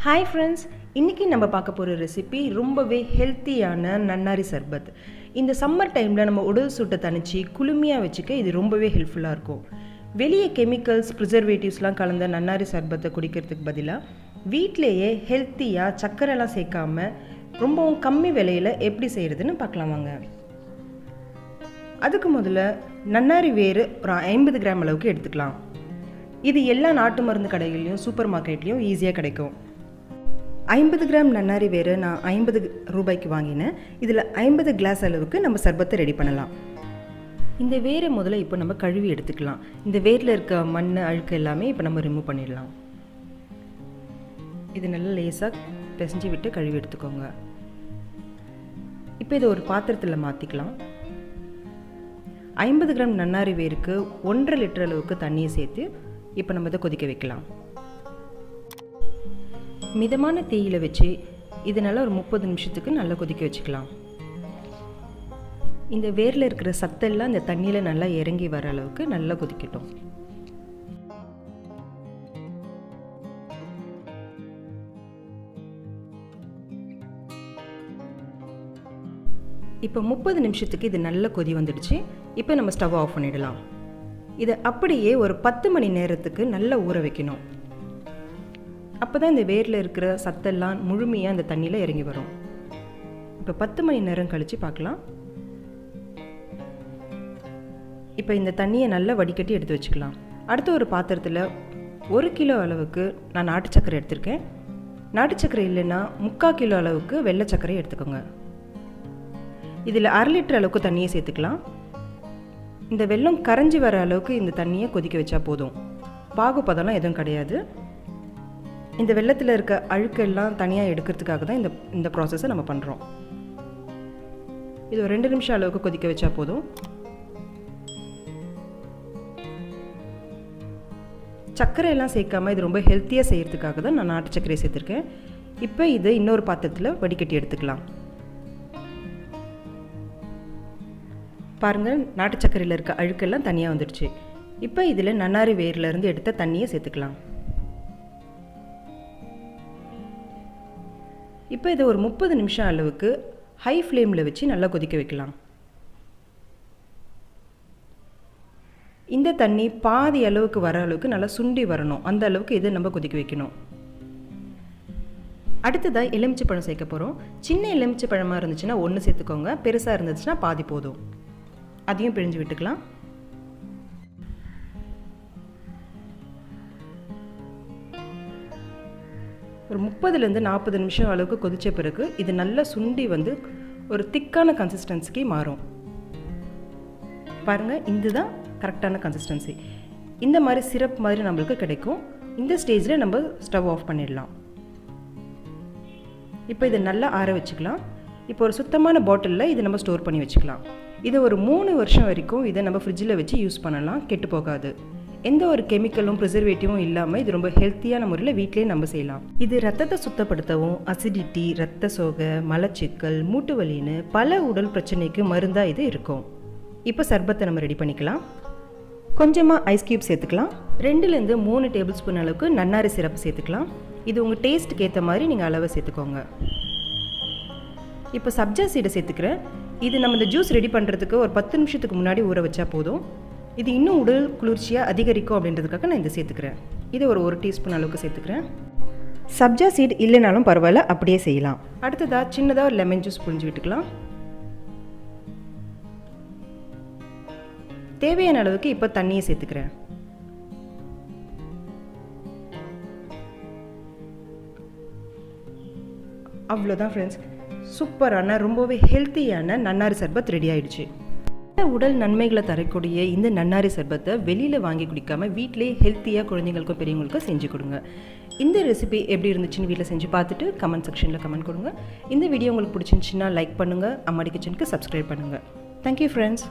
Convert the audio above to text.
Hi friends, இன்றைக்கி நம்ம பார்க்க போகிற ரெசிபி ரொம்பவே ஹெல்த்தியான நன்னாரி சர்பத். இந்த சம்மர் டைமில் நம்ம உடல் சூட்டை தணிச்சு குளுமையாக வச்சுக்க இது ரொம்பவே ஹெல்ப்ஃபுல்லாக இருக்கும். வெளியே கெமிக்கல்ஸ் ப்ரிசர்வேட்டிவ்ஸ்லாம் கலந்த நன்னாரி சர்பத்தை குடிக்கிறதுக்கு பதிலாக வீட்டிலேயே ஹெல்த்தியாக சர்க்கரைலாம் சேர்க்காம ரொம்பவும் கம்மி விலையில் எப்படி செய்கிறதுன்னு பார்க்கலாம் வாங்க. அதுக்கு முதல்ல நன்னாரி வேறு ஒரு 50 கிராம் அளவுக்கு எடுத்துக்கலாம். இது எல்லா நாட்டு மருந்து கடைகள்லையும் சூப்பர் மார்க்கெட்லேயும் ஈஸியாக கிடைக்கும். 50 கிராம் நன்னாரி வேறு நான் 50 ரூபாய்க்கு வாங்கினேன். இதில் 50 கிளாஸ் அளவுக்கு நம்ம சர்பத்தை ரெடி பண்ணலாம். இந்த வேரை முதல்ல இப்போ நம்ம கழுவி எடுத்துக்கலாம். இந்த வேரில் இருக்க மண் அழுக்கு எல்லாமே இப்போ நம்ம ரிமூவ் பண்ணிடலாம். இது நல்லா லேசாக பிசைஞ்சு விட்டு கழுவி எடுத்துக்கோங்க. இப்போ இதை ஒரு பாத்திரத்தில் மாற்றிக்கலாம். 50 கிராம் நன்னாரி வேருக்கு 1.5 லிட்டர் அளவுக்கு தண்ணியை சேர்த்து இப்போ நம்ம இதை கொதிக்க வைக்கலாம். மிதமான தீயில வச்சு இதனால் ஒரு 30 நிமிஷத்துக்கு நல்லா கொதிக்க வச்சுக்கலாம். இந்த வேரில் இருக்கிற சத்தெல்லாம் இந்த தண்ணியில் நல்லா இறங்கி வர அளவுக்கு நல்லா கொதிக்கட்டும். இப்போ 30 நிமிஷத்துக்கு இது நல்லா கொதி வந்துடுச்சு. இப்போ நம்ம ஸ்டவ் ஆஃப் பண்ணிடலாம். இதை அப்படியே ஒரு 10 மணி நேரத்துக்கு நல்லா ஊற வைக்கணும். அப்போ தான் இந்த வேரில் இருக்கிற சத்தெல்லாம் முழுமையாக அந்த தண்ணியில் இறங்கி வரும். இப்போ 10 மணி நேரம் கழித்து பார்க்கலாம். இப்போ இந்த தண்ணியை நல்லா வடிகட்டி எடுத்து வச்சுக்கலாம். அடுத்த ஒரு பாத்திரத்தில் 1 கிலோ அளவுக்கு நான் நாட்டு சர்க்கரை எடுத்திருக்கேன். நாட்டு சர்க்கரை இல்லைன்னா 3/4 கிலோ அளவுக்கு வெள்ளை சர்க்கரை எடுத்துக்கோங்க. இதில் 1/2 லிட்டர் அளவுக்கு தண்ணியை சேர்த்துக்கலாம். இந்த வெல்லம் கரைஞ்சி வர அளவுக்கு இந்த தண்ணியை கொதிக்க வச்சா போதும். பாகுபதம்லாம் எதுவும் கிடையாது. இந்த வெள்ளத்தில் இருக்க அழுக்கெல்லாம் தனியாக எடுக்கிறதுக்காக தான் இந்த ப்ராசஸை நம்ம பண்ணுறோம். இது ஒரு 2 நிமிஷம் அளவுக்கு கொதிக்க வச்சா போதும். சர்க்கரையெல்லாம் சேர்க்காமல் இது ரொம்ப ஹெல்த்தியாக செய்கிறதுக்காக தான் நான் நாட்டு சர்க்கரையை சேர்த்துருக்கேன். இப்போ இது இன்னொரு பாத்திரத்தில் வடிகட்டி எடுத்துக்கலாம். பாருங்கள், நாட்டு சர்க்கரையில் இருக்க அழுக்கெல்லாம் தனியாக வந்துடுச்சு. இப்போ இதில் நன்னாரி வேர்லேருந்து எடுத்த தண்ணியை சேர்த்துக்கலாம். இப்போ இதை ஒரு 30 நிமிஷம் அளவுக்கு ஹை ஃப்ளேமில் வச்சு நல்லா கொதிக்க வைக்கலாம். இந்த தண்ணி பாதி அளவுக்கு வர அளவுக்கு நல்லா சுண்டி வரணும். அந்த அளவுக்கு இதை நம்ம கொதிக்க வைக்கணும். அடுத்ததாக எலுமிச்சை பழம் சேர்க்க போகிறோம். சின்ன எலுமிச்சை பழமாக இருந்துச்சுன்னா 1 சேர்த்துக்கோங்க. பெருசாக இருந்துச்சுன்னா பாதி போதும். அதையும் பிழிஞ்சு விட்டுக்கலாம். ஒரு 30லேருந்து 40 நிமிஷம் அளவுக்கு கொதித்த பிறகு இது நல்லா சுண்டி வந்து ஒரு திக்கான கன்சிஸ்டன்சிக்கு மாறும். பாருங்கள், இதுதான் கரெக்டான கன்சிஸ்டன்சி. இந்த மாதிரி சிரப் மாதிரி நம்மளுக்கு கிடைக்கும். இந்த ஸ்டேஜில் நம்ம ஸ்டவ் ஆஃப் பண்ணிடலாம். இப்போ இதை நல்லா ஆற வச்சுக்கலாம். இப்போ ஒரு சுத்தமான பாட்டிலில் இதை நம்ம ஸ்டோர் பண்ணி வச்சுக்கலாம். இதை ஒரு 3 வருஷம் வரைக்கும் இதை நம்ம ஃப்ரிட்ஜில் வச்சு யூஸ் பண்ணலாம். கெட்டு போகாது. எந்த ஒரு கெமிக்கலும் ப்ரிசர்வேட்டிவும் இல்லாமல் இது ரொம்ப ஹெல்த்தியான முறையில் வீட்டிலே நம்ம செய்யலாம். இது ரத்தத்தை சுத்தப்படுத்தவும், அசிடிட்டி, ரத்த சோகை, மலச்சிக்கல், மூட்டு வலின்னு பல உடல் பிரச்சனைக்கு மருந்தாக இது இருக்கும். இப்போ சர்பத்தை நம்ம ரெடி பண்ணிக்கலாம். கொஞ்சமாக ஐஸ் க்யூப் சேர்த்துக்கலாம். 2லேருந்து 3 டேபிள் ஸ்பூன் அளவுக்கு நன்னாரி சிரப் சேர்த்துக்கலாம். இது உங்கள் டேஸ்ட்டுக்கு ஏற்ற மாதிரி நீங்கள் அளவை சேர்த்துக்கோங்க. இப்போ சப்ஜா சீடை சேர்த்துக்கிறேன். இது நம்ம இந்த ஜூஸ் ரெடி பண்ணுறதுக்கு ஒரு 10 நிமிஷத்துக்கு முன்னாடி ஊற வச்சா போதும். இது இன்னும் உடல் குளிர்ச்சியாக அதிகரிக்கும் அப்படின்றதுக்காக நான் இதை சேர்த்துக்கிறேன். இதை ஒரு 1 டீஸ்பூன் அளவுக்கு சேர்த்துக்கிறேன். சப்ஜா சீட் இல்லைனாலும் பரவாயில்ல, அப்படியே செய்யலாம். அடுத்ததாக சின்னதாக ஒரு லெமன் ஜூஸ் புழிஞ்சு விட்டுக்கலாம். தேவையான அளவுக்கு இப்போ தண்ணியை சேர்த்துக்கிறேன். அவ்வளோதான் ஃப்ரெண்ட்ஸ், சூப்பரான ரொம்பவே ஹெல்த்தியான நன்னாரி சர்பத் ரெடி ஆயிடுச்சு. உடல் நன்மைகளை தரக்கூடிய இந்த நன்னாரி சர்பத்தை வெளியில் வாங்கி குடிக்காமல் வீட்டிலே ஹெல்த்தியாக குழந்தைங்களுக்கும் பெரியவங்களுக்கும் செஞ்சு கொடுங்க. இந்த ரெசிபி எப்படி இருந்துச்சுன்னு வீட்டில் செஞ்சு பார்த்துட்டு கமெண்ட் செக்ஷனில் கமெண்ட் கொடுங்க. இந்த வீடியோ உங்களுக்கு பிடிச்சிருந்துச்சுன்னா லைக் பண்ணுங்கள். அம்மாடி கிச்சனுக்கு சப்ஸ்கிரைப் பண்ணுங்கள். Thank you friends.